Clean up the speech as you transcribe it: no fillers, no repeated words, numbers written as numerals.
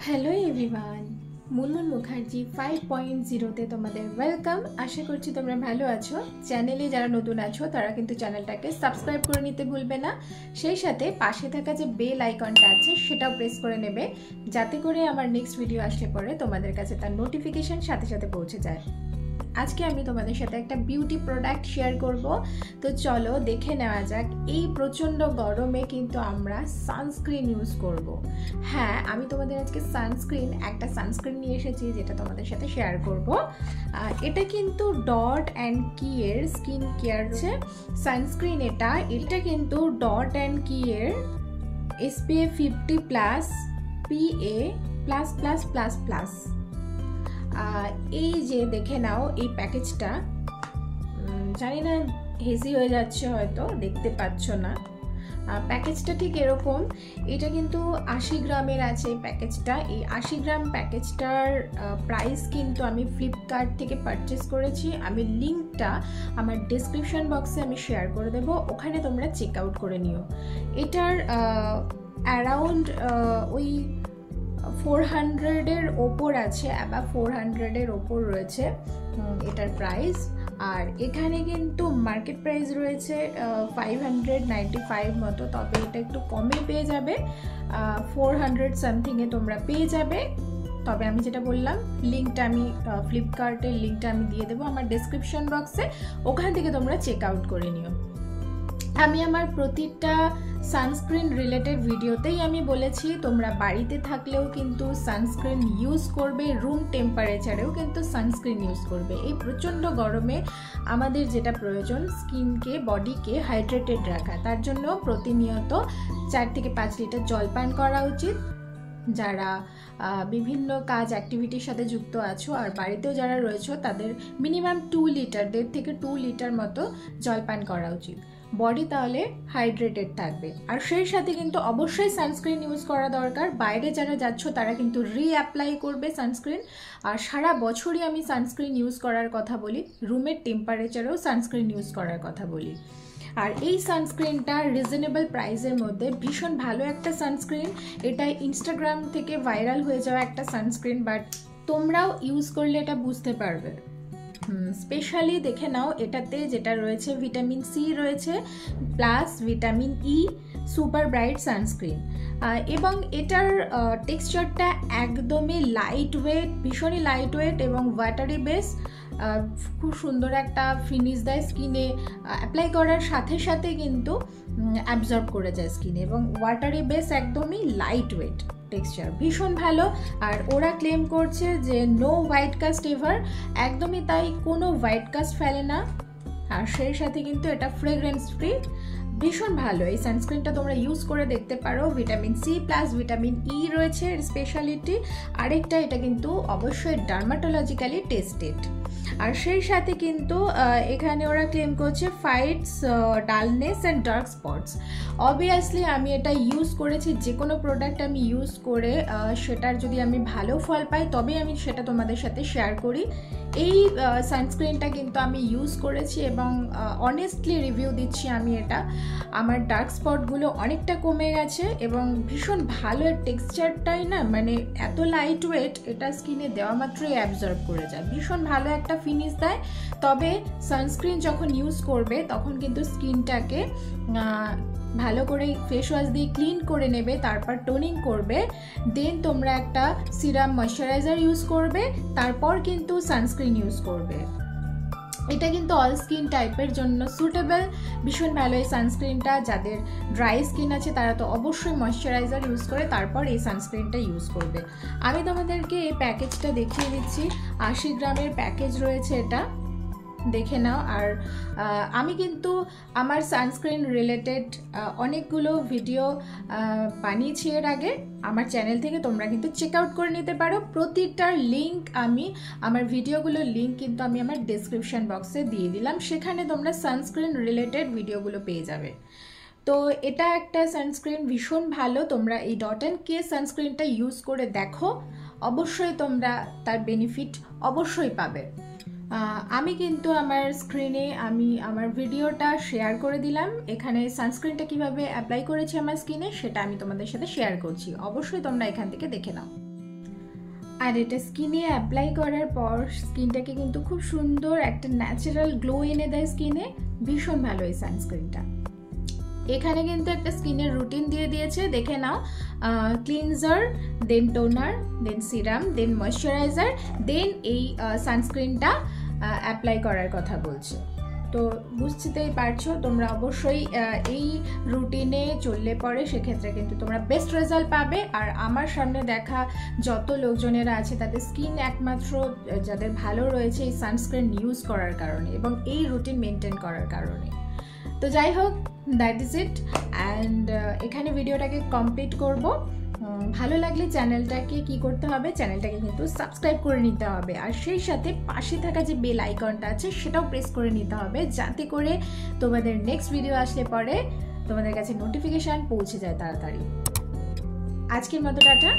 Hello everyone, Munmun Mukherjee 5.0 তে তোমাদের welcome. আশা করছি তোমরা ভালো আছো। চ্যানেলে যারা নতুন আছো তারা কিন্তু চ্যানেলটাকে সাবস্ক্রাইব করে নিতে ভুলবে না। সেই সাথে পাশে থাকা যে বেল আইকনটা আছে সেটাও প্রেস করে নেবে, যাতে করে আমার নেক্সট ভিডিও আসলে পরে তোমাদের কাছে তার নোটিফিকেশন সাথে সাথে পৌঁছে যায়। আজকে আমি তোমাদের সাথে একটা বিউটি প্রোডাক্ট শেয়ার করব। তো চলো দেখে নেওয়া যাক। এই প্রচণ্ড গরমে কিন্তু আমরা সানস্ক্রিন ইউজ করব। হ্যাঁ, আমি তোমাদের আজকে একটা সানস্ক্রিন নিয়ে এসেছি, যেটা তোমাদের সাথে শেয়ার করব। এটা কিন্তু ডট অ্যান্ড কি এর স্কিন কেয়ার সানস্ক্রিন। এটা কিন্তু ডট অ্যান্ড কি এর SPF 50+ PA++++। এই যে দেখে নাও এই প্যাকেজটা, জানি না হেজি হয়ে যাচ্ছে, হয়তো দেখতে পাচ্ছ না। প্যাকেজটা ঠিক এরকম। এটা কিন্তু 80 গ্রামের আছে প্যাকেজটা। এই 80 গ্রাম প্যাকেজটার প্রাইস কিন্তু আমি ফ্লিপকার্ট থেকে পারচেস করেছি। আমি লিঙ্কটা আমার ডেসক্রিপশন বক্সে আমি শেয়ার করে দেবো, ওখানে তোমরা চেক আউট করে নিও। এটার অ্যারাউন্ড ওই 400-এর ওপর আছে, অ্যাবাভ 400-এর ওপর রয়েছে এটার প্রাইস। আর এখানে কিন্তু মার্কেট প্রাইস রয়েছে 595 মতো, তবে এটা একটু কমে পেয়ে যাবে, 400 সামথিংয়ে তোমরা পেয়ে যাবে। তবে আমি যেটা বললাম, লিঙ্কটা আমি ফ্লিপকার্টের লিঙ্কটা আমি দিয়ে দেবো আমার ডেসক্রিপশন বক্সে, ওখান থেকে তোমরা চেক আউট করে নিও। আমি আমার প্রতিটা সানস্ক্রিন রিলেটেড ভিডিওতেই আমি বলেছি তোমরা বাড়িতে থাকলেও কিন্তু সানস্ক্রিন ইউজ করবে, রুম টেম্পারেচারেও কিন্তু সানস্ক্রিন ইউজ করবে। এই প্রচণ্ড গরমে আমাদের যেটা প্রয়োজন, স্কিনকে, বডিকে হাইড্রেটেড রাখা, তার জন্য প্রতিনিয়ত 4 থেকে 5 লিটার জল পান করা উচিত। যারা বিভিন্ন কাজ অ্যাক্টিভিটির সাথে যুক্ত আছো আর বাড়িতেও যারা রয়েছো, তাদের মিনিমাম 1.5 থেকে 2 লিটার মতো জল পান করা উচিত। বডি তাহলে হাইড্রেটেড থাকবে। আর সেই সাথে কিন্তু অবশ্যই সানস্ক্রিন ইউজ করা দরকার। বাইরে যারা যাচ্ছ তারা কিন্তু অ্যাপ্লাই করবে সানস্ক্রিন। আর সারা বছরই আমি সানস্ক্রিন ইউজ করার কথা বলি, রুমের টেম্পারেচারেও সানস্ক্রিন ইউজ করার কথা বলি। আর এই সানস্ক্রিনটা রিজনেবল প্রাইসের মধ্যে ভীষণ ভালো একটা সানস্ক্রিন। এটা ইনস্টাগ্রাম থেকে ভাইরাল হয়ে যাওয়া একটা সানস্ক্রিন, বাট তোমরাও ইউজ করলে এটা বুঝতে পারবে। স্পেশালি দেখে নাও, এটাতে যেটা রয়েছে ভিটামিন সি রয়েছে, প্লাস ভিটামিন ই, সুপার ব্রাইট সানস্ক্রিন। এবং এটার টেক্সচারটা একদমই লাইট ওয়েট, ভীষণই লাইট ওয়েট এবং ওয়াটারি বেস। খুব সুন্দর একটা ফিনিশ দেয় স্কিনে, অ্যাপ্লাই করার সাথে সাথে কিন্তু অ্যাবজর্ব করে যায় স্কিনে, এবং ওয়াটারি বেস, একদমই লাইট ওয়েট, টেক্সচার ভীষণ ভালো। আর ওরা ক্লেম করছে যে নো হোয়াইট কাস্ট এভার, একদমই তাই, কোনো হোয়াইট কাস্ট ফেলে না। আর সেই সাথে কিন্তু এটা ফ্রেগ্রেন্স ফ্রি, ভীষণ ভালো। এই সানস্ক্রিনটা তোমরা ইউজ করে দেখতে পারো। Vitamin C plus vitamin E রয়েছে এর স্পেশালিটি। আরেকটা, এটা কিন্তু অবশ্যই ডার্মাটোলজিক্যালি টেস্টেড। আর সেই সাথে কিন্তু এখানে ওরা ক্লেম করছে fights dullness and dark spots. Obviously আমি এটা ইউজ করেছি, যে কোনো প্রোডাক্ট আমি ইউজ করে সেটার যদি আমি ভালো ফল পাই তবে আমি সেটা তোমাদের সাথে শেয়ার করি। এই সানস্ক্রিনটা কিন্তু আমি ইউজ করেছি এবং অনেস্টলি রিভিউ দিচ্ছি আমি, এটা আমার ডার্ক স্পটগুলো অনেকটা কমে গেছে এবং ভীষণ ভালো। এর টেক্সচারটাই না, মানে এত লাইট ওয়েট, এটা স্কিনে দেওয়া মাত্রই অ্যাবজর্ব করে যায়, ভীষণ ভালো একটা ফিনিশ দেয়। তবে সানস্ক্রিন যখন ইউজ করবে তখন কিন্তু স্কিনটাকে ভালো করে ফেস ওয়াশ দিয়ে ক্লিন করে নেবে, তারপর টোনিং করবে, দেন তোমরা একটা সিরাম ময়শ্চারাইজার ইউজ করবে, তারপর কিন্তু সানস্ক্রিন ইউজ করবে। এটা কিন্তু অল স্কিন টাইপের জন্য সুটেবল, ভীষণ ভালো এই সানস্ক্রিনটা। যাদের ড্রাই স্কিন আছে তারা তো অবশ্যই ময়শ্চারাইজার ইউজ করে তারপর এই সানস্ক্রিনটা ইউজ করবে। আমি তোমাদেরকে এই প্যাকেজটা দেখিয়ে দিচ্ছি। 80 গ্রামের প্যাকেজ রয়েছে, এটা দেখে নাও। আর আমি কিন্তু আমার সানস্ক্রিন রিলেটেড অনেকগুলো ভিডিও বানিয়েছি এর আগে আমার চ্যানেল থেকে, তোমরা কিন্তু চেক আউট করে নিতে পারো। প্রতিটার লিঙ্ক আমি, আমার ভিডিওগুলোর লিঙ্ক কিন্তু আমি আমার ডেসক্রিপশন বক্সে দিয়ে দিলাম, সেখানে তোমরা সানস্ক্রিন রিলেটেড ভিডিওগুলো পেয়ে যাবে। তো এটা একটা সানস্ক্রিন ভীষণ ভালো, তোমরা এই ডট অ্যান্ড কে সানস্ক্রিনটা ইউজ করে দেখো, অবশ্যই তোমরা তার বেনিফিট অবশ্যই পাবে। আমি কিন্তু আমার স্ক্রিনে আমি আমার ভিডিওটা শেয়ার করে দিলাম, এখানে সানস্ক্রিনটা কিভাবে অ্যাপ্লাই করেছি আমার স্কিনে সেটা আমি তোমাদের সাথে শেয়ার করছি, অবশ্যই তোমরা এখান থেকে দেখে নাও। আর এটা স্কিনে অ্যাপ্লাই করার পর স্কিনটাকে কিন্তু খুব সুন্দর একটা ন্যাচারাল গ্লো এনে দেয় স্কিনে। ভীষণ ভালো এই সানস্ক্রিনটা। এখানে কিন্তু একটা স্কিনের রুটিন দিয়ে দিয়েছে, দেখে নাও। ক্লিনজার, দেন টোনার, দেন সিরাম, দেন ময়শ্চারাইজার, দেন এই সানস্ক্রিনটা অ্যাপ্লাই করার কথা বলছে। তো বুঝতেই পারছো, তোমরা অবশ্যই এই রুটিনে চললে পরে সেক্ষেত্রে কিন্তু তোমরা বেস্ট রেজাল্ট পাবে। আর আমার সামনে দেখা যত লোকজনেরা আছে তাদের স্কিন একমাত্র যাদের ভালো রয়েছে এই সানস্ক্রিন ইউজ করার কারণে এবং এই রুটিন মেনটেন করার কারণে। তো যাই হোক, দ্যাট ইজ ইট। অ্যান্ড এখানে ভিডিওটাকে কমপ্লিট করব। ভালো লাগলে চ্যানেলটাকে কি করতে হবে, চ্যানেলটাকে কিন্তু সাবস্ক্রাইব করে নিতে হবে। আর সেই সাথে পাশে থাকা যে বেল আইকনটা আছে সেটাও প্রেস করে নিতে হবে, যাতে করে তোমাদের নেক্সট ভিডিও আসলে পরে তোমাদের কাছে নোটিফিকেশান পৌঁছে যায় তাড়াতাড়ি। আজকের মতো টাটা।